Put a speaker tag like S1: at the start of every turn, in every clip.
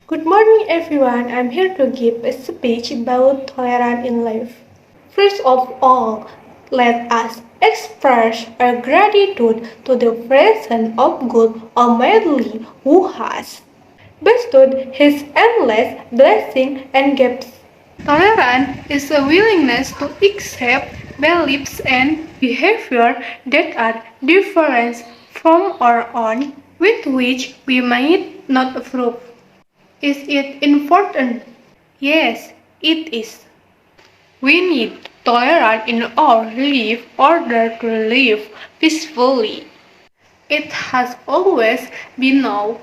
S1: Good morning, everyone. I'm here to give a speech about tolerance in life. First of all, let us express our gratitude to the presence of God Almighty who has bestowed His endless blessings and gifts. Tolerance is a willingness to accept beliefs and behavior that are different from our own, with which we might not approve. Is it important? Yes, it is. We need tolerance in our life in order to live peacefully. It has always been known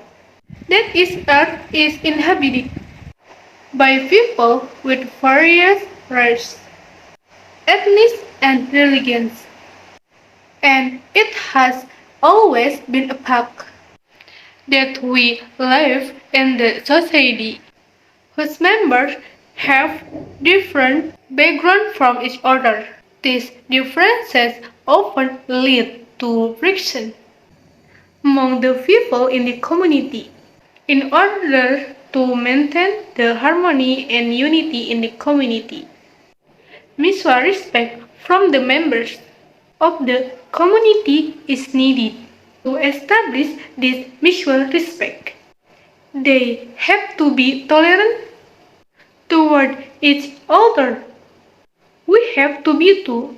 S1: that this earth is inhabited by people with various races, ethnies, and religions, and it has always been a fact that we live in the society whose members have different backgrounds from each other. These differences often lead to friction among the people in the community. In order to maintain the harmony and unity in the community, mutual respect from the members of the community is needed. To establish this mutual respect, they have to be tolerant toward each other. We have to be too,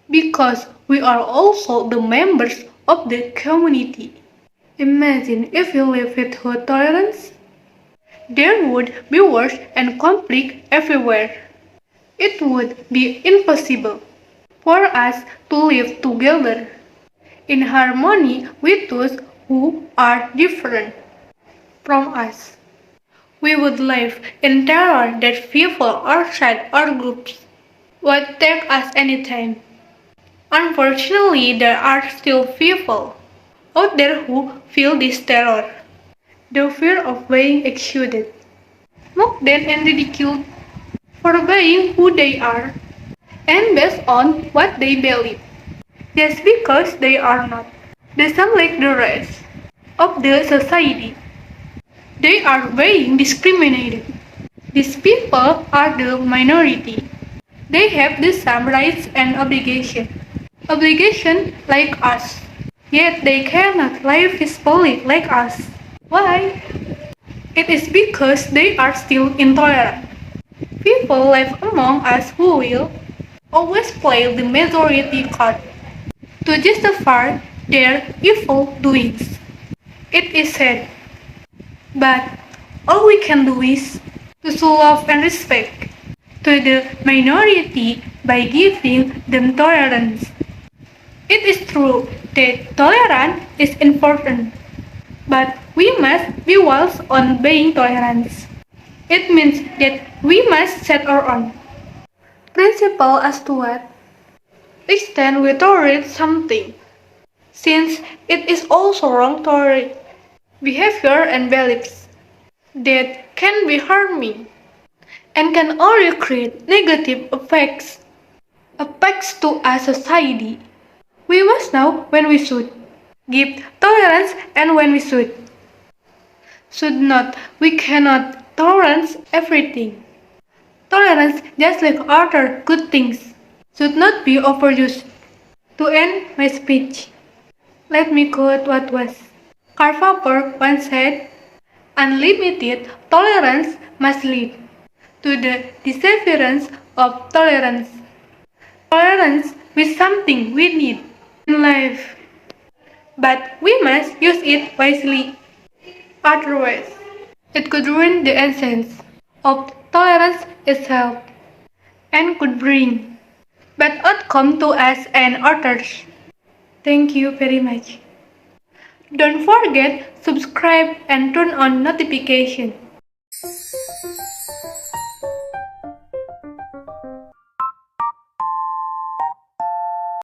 S1: because we are also the members of the community. Imagine if we lived without tolerance. There would be wars and conflict everywhere. It would be impossible for us to live together in harmony with those who are different from us. We would live in terror that people outside our groups would take us anytime. Unfortunately, there are still people out there who feel this terror. The fear of being excluded, mocked and ridiculed for being who they are and based on what they believe. Just because they are not the same like the rest of the society, they are being discriminated. These people are the minority. They have the same rights and obligations. Obligations like us. Yet they cannot live peacefully like us. Why? It is because they are still intolerant. People live among us who will always play the majority card to justify their evil doings. It is sad, but all we can do is to show love and respect to the minority by giving them tolerance. It is true that tolerance is important, but we must be wise on being tolerant. It means that we must set our own principle as to what extent we tolerate something, since it is also wrong to tolerate behavior and beliefs that can be harming and can only create negative effects to our society. We must know when we should give tolerance and when we should not. We cannot tolerate everything. Tolerance, just like other good things, should not be overused. To end my speech, let me quote what was. Karl Popper once said, "Unlimited tolerance must lead to the disappearance of tolerance. Tolerance is something we need in life, but we must use it wisely. Otherwise, it could ruin the essence of tolerance itself and could bring bad outcome to us and others." Thank you very much. Don't forget subscribe and turn on notification.